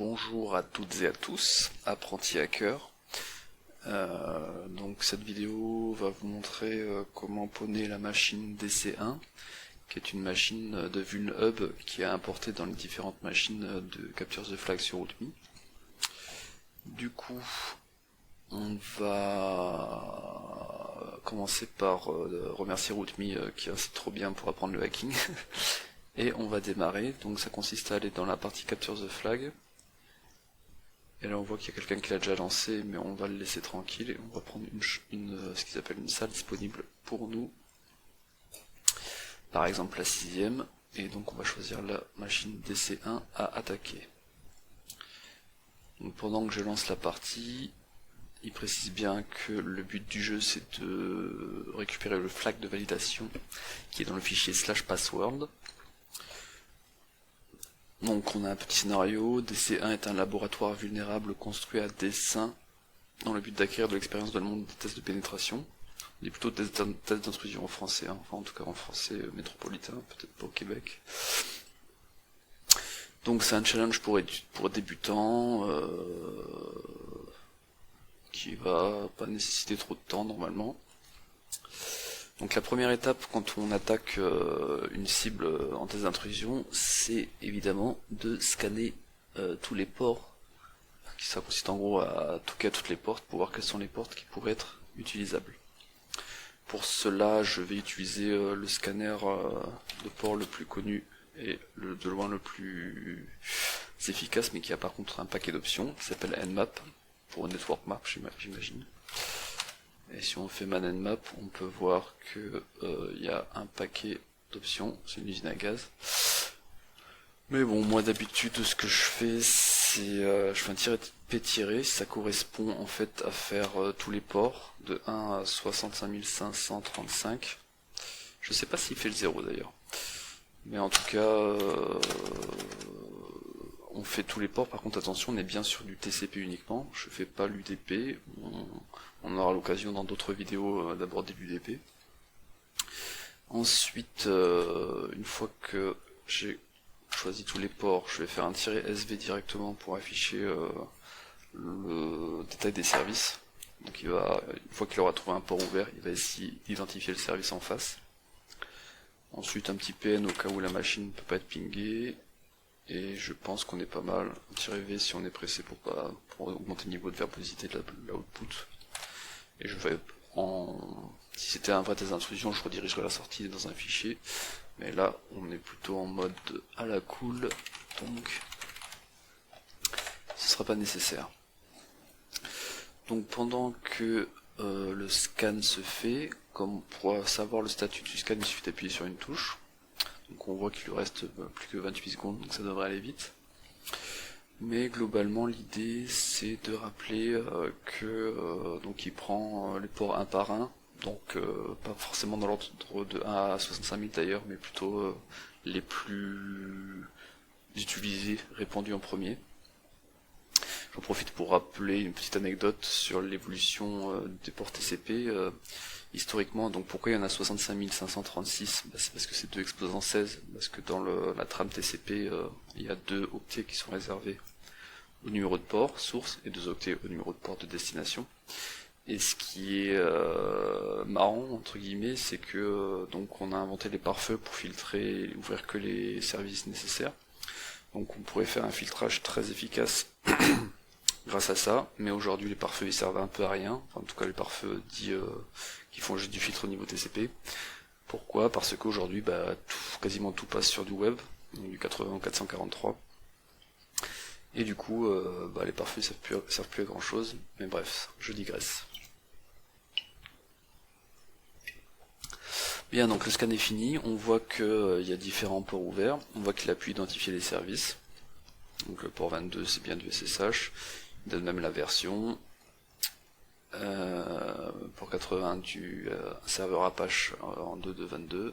Bonjour à toutes et à tous, apprentis hackers. Donc cette vidéo va vous montrer comment pawner la machine DC1, qui est une machine de VulnHub qui est importée dans les différentes machines de capture the flag sur Root.me. Du coup, on va commencer par remercier Root.me qui est assez trop bien pour apprendre le hacking. Et on va démarrer, donc ça consiste à aller dans la partie capture the flag. Et là on voit qu'il y a quelqu'un qui l'a déjà lancé, mais on va le laisser tranquille et on va prendre ce qu'ils appellent une salle disponible pour nous. Par exemple la 6ème, et donc on va choisir la machine DC1 à attaquer. Donc pendant que je lance la partie, il précise bien que le but du jeu c'est de récupérer le flag de validation qui est dans le fichier /password. Donc on a un petit scénario, DC1 est un laboratoire vulnérable construit à dessein dans le but d'acquérir de l'expérience dans le monde des tests de pénétration. On dit plutôt tests d'intrusion en français, hein. Enfin en tout cas en français métropolitain, peut-être pas au Québec. Donc c'est un challenge pour débutants qui va pas nécessiter trop de temps normalement. Donc la première étape quand on attaque une cible en test d'intrusion, c'est évidemment de scanner tous les ports. Ça consiste en gros à toquer à toutes les portes pour voir quelles sont les portes qui pourraient être utilisables. Pour cela, je vais utiliser le scanner de port le plus connu et de loin le plus efficace, mais qui a par contre un paquet d'options, qui s'appelle Nmap, pour Network Map j'imagine. Et si on fait man nmap, on peut voir que y a un paquet d'options, c'est une usine à gaz. Mais bon, moi d'habitude ce que je fais c'est je fais un tiret-p-tiret, ça correspond en fait à faire tous les ports de 1 à 65 535. Je sais pas s'il fait le 0 d'ailleurs. Mais en tout cas on fait tous les ports. Par contre attention, on est bien sur du TCP uniquement, je fais pas l'UDP. On aura l'occasion dans d'autres vidéos d'aborder l'UDP. Ensuite, une fois que j'ai choisi tous les ports, je vais faire un -SV directement pour afficher le détail des services. Donc une fois qu'il aura trouvé un port ouvert, il va essayer d'identifier le service en face. Ensuite un petit PN au cas où la machine ne peut pas être pingée. Et je pense qu'on est pas mal. Un -V si on est pressé pour augmenter le niveau de verbosité de la output. Et je vais si c'était un vrai test d'intrusion, je redirigerai la sortie dans un fichier. Mais là, on est plutôt en mode à la cool, donc ce sera pas nécessaire. Donc pendant que le scan se fait, comme pour savoir le statut du scan, il suffit d'appuyer sur une touche. Donc on voit qu'il lui reste plus que 28 secondes, donc ça devrait aller vite. Mais globalement l'idée c'est de rappeler que donc il prend les ports un par un, donc pas forcément dans l'ordre de 1 à 65 000 d'ailleurs, mais plutôt les plus utilisés, répandus en premier. J'en profite pour rappeler une petite anecdote sur l'évolution des ports TCP. Historiquement, donc pourquoi il y en a 65 536 ? C'est parce que c'est 2 exposants 16, parce que dans la trame TCP, il y a 2 octets qui sont réservés au numéro de port, source, et 2 octets au numéro de port de destination. Et ce qui est marrant, entre guillemets, c'est que donc on a inventé les pare-feux pour filtrer et ouvrir que les services nécessaires. Donc on pourrait faire un filtrage très efficace grâce à ça, mais aujourd'hui les pare-feux ils servent un peu à rien, enfin, en tout cas les pare-feux dits qui font juste du filtre au niveau TCP. Pourquoi ? Parce qu'aujourd'hui quasiment tout passe sur du web, donc du 80 au 443. Et du coup les pare-feux servent plus à grand chose, mais bref, je digresse. Bien, donc le scan est fini, on voit qu'il y a différents ports ouverts, on voit qu'il a pu identifier les services. Donc le port 22 c'est bien du SSH, il donne même la version. Pour 80 du serveur Apache en 2.2.22,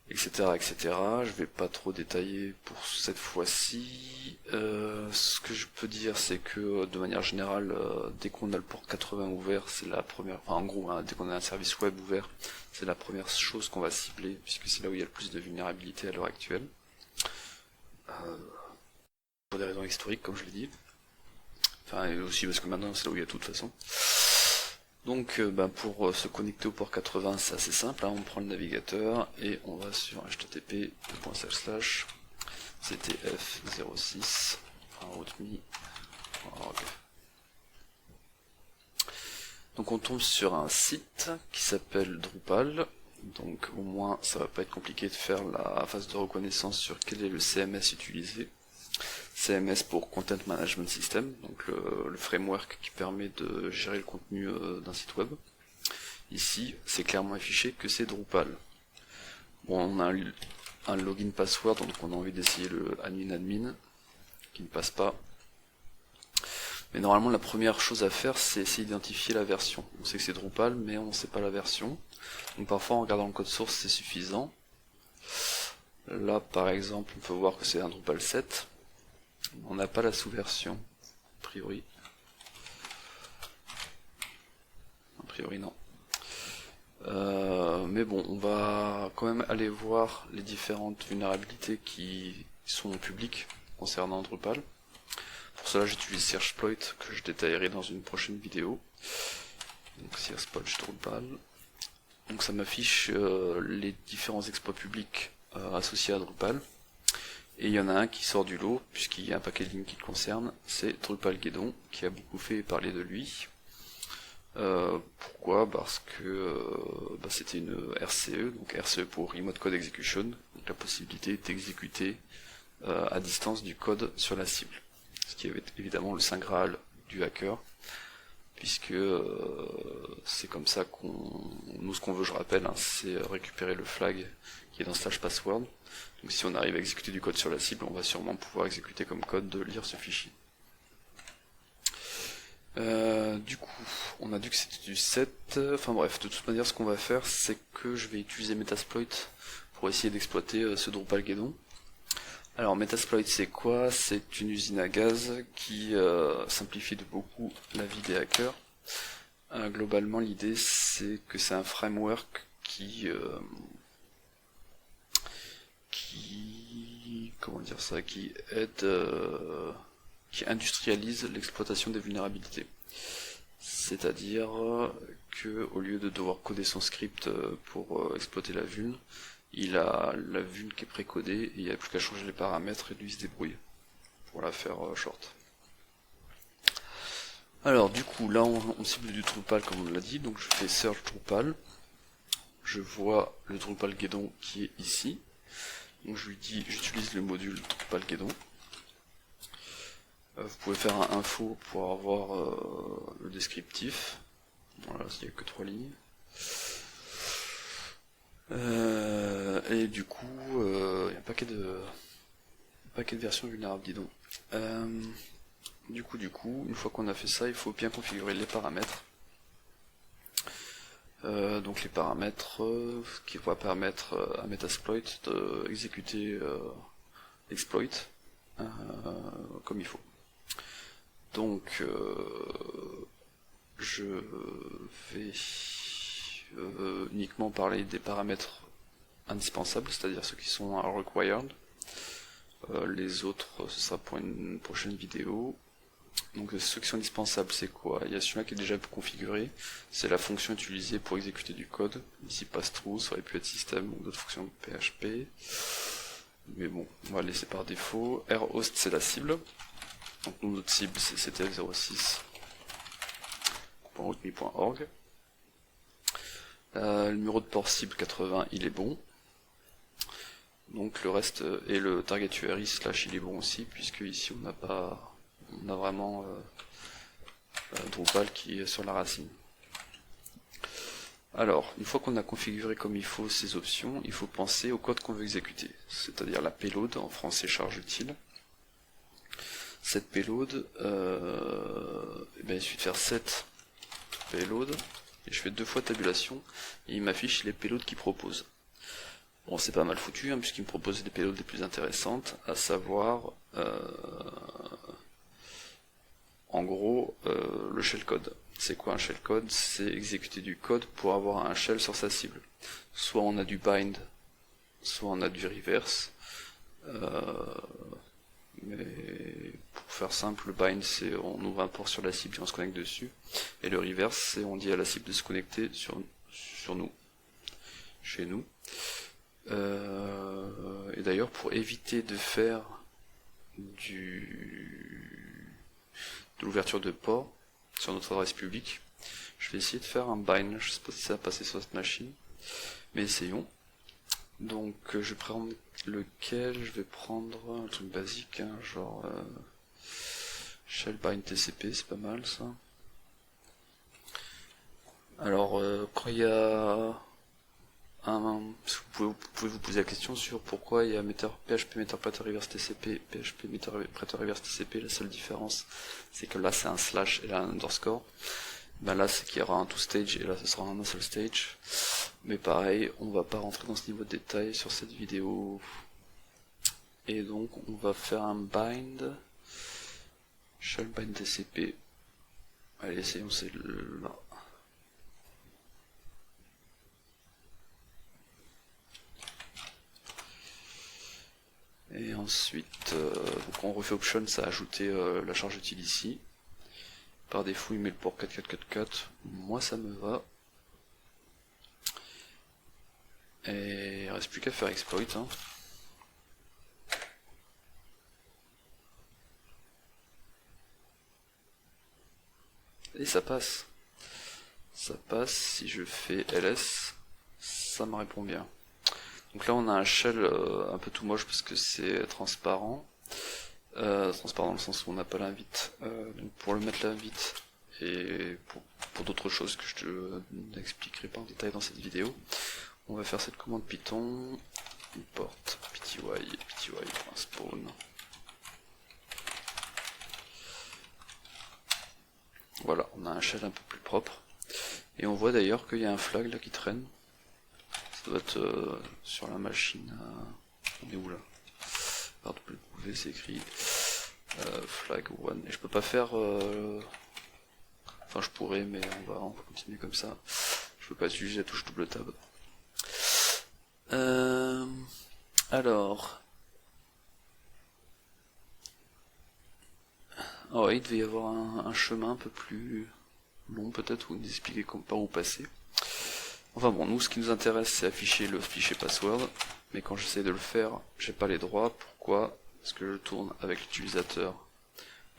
etc., etc. Je vais pas trop détailler pour cette fois-ci. Ce que je peux dire c'est que de manière générale, dès qu'on a le port 80 ouvert, c'est la première, enfin en gros, dès qu'on a un service web ouvert, c'est la première chose qu'on va cibler, puisque c'est là où il y a le plus de vulnérabilité à l'heure actuelle. pour des raisons historiques comme je l'ai dit. Enfin, et aussi parce que maintenant c'est là où il y a tout de toute façon. Donc pour se connecter au port 80 c'est assez simple, hein. On prend le navigateur et on va sur http://ctf06.rootme.org. Donc on tombe sur un site qui s'appelle Drupal, donc au moins ça va pas être compliqué de faire la phase de reconnaissance sur quel est le CMS utilisé. CMS pour Content Management System, donc le framework qui permet de gérer le contenu d'un site web. Ici, c'est clairement affiché que c'est Drupal. Bon, on a un login password, donc on a envie d'essayer le admin qui ne passe pas. Mais normalement, la première chose à faire, c'est essayer d'identifier la version. On sait que c'est Drupal, mais on ne sait pas la version. Donc parfois, en regardant le code source, c'est suffisant. Là, par exemple, on peut voir que c'est un Drupal 7. On n'a pas la sous-version, a priori. A priori, non. Mais bon, on va quand même aller voir les différentes vulnérabilités qui sont publiques concernant Drupal. Pour cela, j'utilise Searchploit que je détaillerai dans une prochaine vidéo. Donc Searchploit Drupal. Donc ça m'affiche les différents exploits publics associés à Drupal. Et il y en a un qui sort du lot, puisqu'il y a un paquet de lignes qui le concerne, c'est Drupalgeddon, qui a beaucoup fait parler de lui. Pourquoi? Parce que c'était une RCE, donc RCE pour Remote Code Execution, donc la possibilité d'exécuter à distance du code sur la cible. Ce qui est évidemment le saint graal du hacker, puisque c'est comme ça nous ce qu'on veut, je rappelle, hein, c'est récupérer le flag qui est dans /password. Donc si on arrive à exécuter du code sur la cible, on va sûrement pouvoir exécuter comme code de lire ce fichier. Du coup, on a dit que c'était du 7, enfin bref, de toute manière ce qu'on va faire, c'est que je vais utiliser Metasploit pour essayer d'exploiter ce Drupalgeddon. Alors Metasploit c'est quoi? C'est une usine à gaz qui simplifie de beaucoup la vie des hackers. Globalement l'idée c'est que c'est un framework qui aide, qui industrialise l'exploitation des vulnérabilités. C'est-à-dire que au lieu de devoir coder son script pour exploiter la vuln, il a la vuln qui est précodée et il n'y a plus qu'à changer les paramètres et lui se débrouille pour la faire short. Alors du coup là on cible du Drupal comme on l'a dit, donc je fais search Drupal, je vois le Drupalgeddon qui est ici, donc je lui dis j'utilise le module Drupalgeddon. Vous pouvez faire un info pour avoir le descriptif. Voilà, il n'y a que 3 lignes. Et du coup, il y a un paquet de versions vulnérables, dis donc. Du coup, une fois qu'on a fait ça, il faut bien configurer les paramètres. Donc les paramètres qui vont permettre à Metasploit d'exécuter l'exploit comme il faut. Donc je vais uniquement parler des paramètres indispensables, c'est-à-dire ceux qui sont required. Les autres, ce sera pour une prochaine vidéo. Donc ceux qui sont indispensables, c'est quoi? Il y a celui-là qui est déjà configuré, c'est la fonction utilisée pour exécuter du code. Ici pass-through, ça aurait pu être système ou d'autres fonctions PHP. Mais bon, on va le laisser par défaut. rhost c'est la cible. Donc notre cible c'est ctf06.rootme.org. Le numéro de port cible 80 il est bon. Donc le reste et le target URI / il est bon aussi, puisque ici on a vraiment Drupal qui est sur la racine. Alors, une fois qu'on a configuré comme il faut ces options, il faut penser au code qu'on veut exécuter, c'est-à-dire la payload, en français charge utile. Cette payload, il suffit de faire set payload, et je fais 2 fois tabulation, et il m'affiche les payloads qu'il propose. Bon, c'est pas mal foutu, hein, puisqu'il me propose des payloads les plus intéressantes, à savoir, en gros, le shellcode. C'est quoi un shellcode? C'est exécuter du code pour avoir un shell sur sa cible. Soit on a du bind, soit on a du reverse. Mais faire simple, le bind c'est on ouvre un port sur la cible et on se connecte dessus, et le reverse c'est on dit à la cible de se connecter sur nous, chez nous. Et d'ailleurs pour éviter de faire de l'ouverture de port sur notre adresse publique, je vais essayer de faire un bind. Je sais pas si ça va passer sur cette machine, mais essayons. Donc je vais prendre lequel? Je vais prendre un truc basique, hein, genre shell bind TCP, c'est pas mal ça. Alors quand il y a vous pouvez vous poser la question sur pourquoi il y a PHP Metterpreter Reverse TCP, PHP Metterpreter Reverse TCP. La seule différence c'est que là c'est un slash et là un underscore. Ben là c'est qu'il y aura un two-stage et là ce sera un seul stage. Mais pareil, on va pas rentrer dans ce niveau de détail sur cette vidéo. Et donc on va faire un bind, shell bind TCP. Allez, essayons celle-là. Et ensuite, donc on refait option, ça a ajouté la charge utile ici. Par défaut, il met le port 4444. Moi, ça me va. Et il reste plus qu'à faire exploit. Hein. Et ça passe. Ça passe. Si je fais ls, ça me répond bien. Donc là, on a un shell un peu tout moche parce que c'est transparent. Transparent dans le sens où on n'a pas l'invite. Donc pour le mettre l'invite et pour d'autres choses que je te n'expliquerai pas en détail dans cette vidéo, on va faire cette commande Python import pty.spawn. Voilà, on a un shell un peu plus propre. Et on voit d'ailleurs qu'il y a un flag là qui traîne. Ça doit être sur la machine. On est où là? W c'est écrit flag one. Et je peux pas faire. Enfin, je pourrais, mais on va continuer comme ça. Je peux pas utiliser la touche double tab. Alors. Oh, il devait y avoir un chemin un peu plus long peut-être, où nous expliquer par où passer. Enfin bon, nous ce qui nous intéresse c'est afficher le fichier password, mais quand j'essaie de le faire, j'ai pas les droits. Pourquoi? Parce que je tourne avec l'utilisateur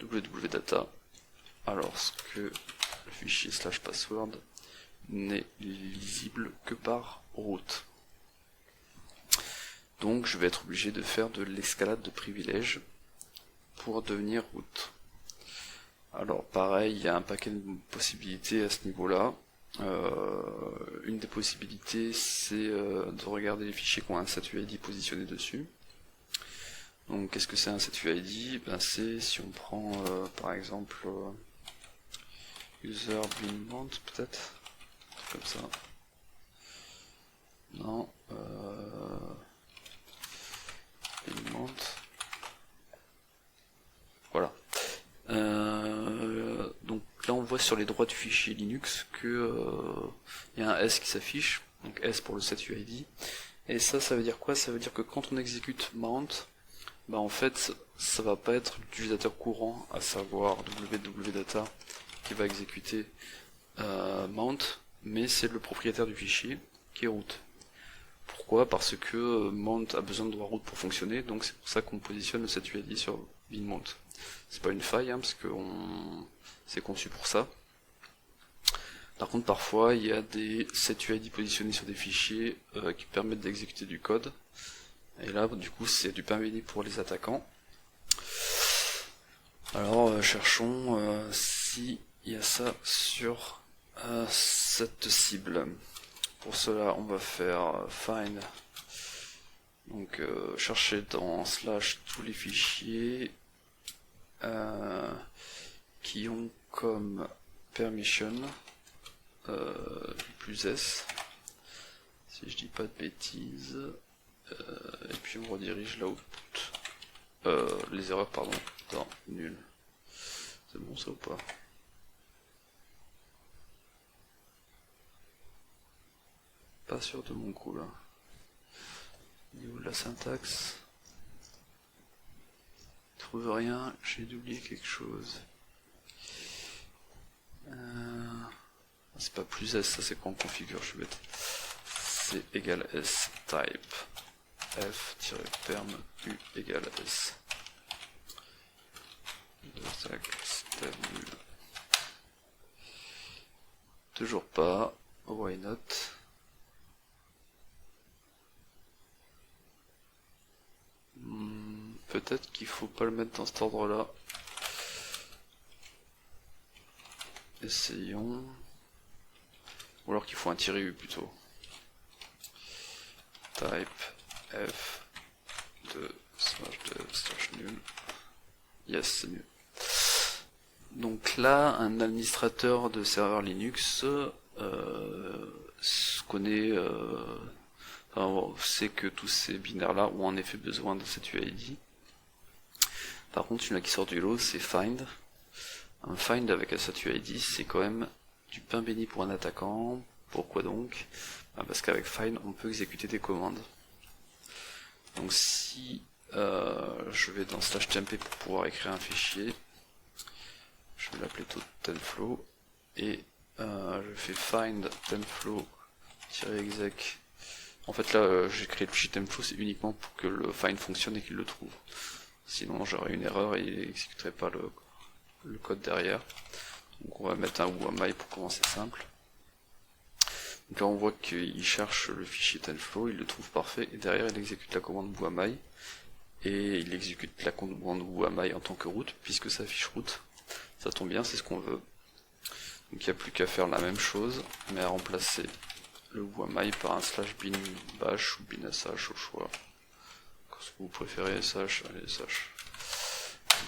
www.data, alors que le fichier /password n'est lisible que par route. Donc je vais être obligé de faire de l'escalade de privilèges pour devenir route. Alors pareil, il y a un paquet de possibilités à ce niveau-là. Une des possibilités c'est de regarder les fichiers qui ont un SATUID positionné dessus. Donc qu'est-ce que c'est un SATUID? Ben, c'est si on prend par exemple user binmount peut-être, comme ça. Non, binmount. Voilà. Donc là on voit sur les droits du fichier Linux que y a un S qui s'affiche, donc S pour le SATUID. Et ça veut dire quoi? Ça veut dire que quand on exécute mount, bah en fait ça va pas être l'utilisateur courant, à savoir www.data, qui va exécuter mount, mais c'est le propriétaire du fichier qui est root. Pourquoi? Parce que mount a besoin de droit root pour fonctionner, donc c'est pour ça qu'on positionne le SATUID sur binmount. C'est pas une faille, hein, parce que c'est conçu pour ça. Par contre, parfois, il y a des SATUID positionnés sur des fichiers qui permettent d'exécuter du code. Et là, du coup, c'est du pain béni pour les attaquants. Alors, cherchons s'il y a ça sur cette cible. Pour cela, on va faire find. Donc, chercher dans / tous les fichiers qui ont comme permission plus S, si je dis pas de bêtises, et puis on redirige l'output, les erreurs pardon, dans nul. C'est bon ça ou pas? Pas sûr de mon coup là. Niveau de la syntaxe. trouve rien, j'ai oublié quelque chose. C'est pas plus S, ça c'est quand on configure, je suis bête. C'est égal S type f-perm u égale S. Toujours pas, why not? Peut-être qu'il faut pas le mettre dans cet ordre là. Essayons. Ou alors qu'il faut un tiret U plutôt. Type f de /dev /nul. Yes, c'est mieux. Donc là, un administrateur de serveur Linux connaît, sait que tous ces binaires là ont en effet besoin de cette UID. Par contre, celui-là qui sort du lot, c'est find. Un find avec un SAT UID, c'est quand même du pain béni pour un attaquant. Pourquoi donc? Parce qu'avec find, on peut exécuter des commandes. Donc si je vais dans /temp pour pouvoir écrire un fichier, je vais l'appeler tenflow et je fais find tenflow-exec. En fait là, j'ai créé le fichier tenflow, c'est uniquement pour que le find fonctionne et qu'il le trouve. Sinon j'aurais une erreur et il n'exécuterait pas le code derrière. Donc on va mettre un whoami pour commencer simple. Donc là on voit qu'il cherche le fichier tenflow, il le trouve parfait, et derrière il exécute la commande whoami, et il exécute la commande whoami en tant que route, puisque ça affiche route. Ça tombe bien, c'est ce qu'on veut. Donc il n'y a plus qu'à faire la même chose, mais à remplacer le whoami par un /bin bash ou bin sh au choix. Ce que vous préférez, sh, allez sh.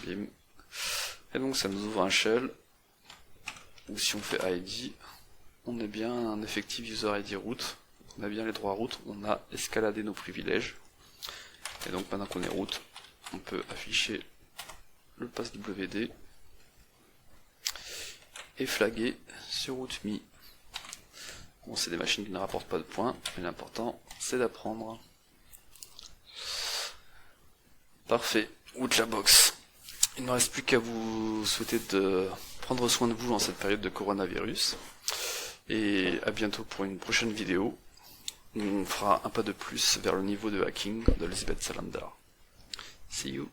Bim. Et donc ça nous ouvre un shell, ou si on fait id, on est bien un effective user id root, on a bien les droits root, on a escaladé nos privilèges, et donc maintenant qu'on est root, on peut afficher le pass wd et flaguer sur rootme. Bon, c'est des machines qui ne rapportent pas de points, mais l'important c'est d'apprendre. Parfait, Outlabox. Il ne reste plus qu'à vous souhaiter de prendre soin de vous en cette période de coronavirus. Et à bientôt pour une prochaine vidéo où on fera un pas de plus vers le niveau de hacking d'Elizabeth Salander. See you.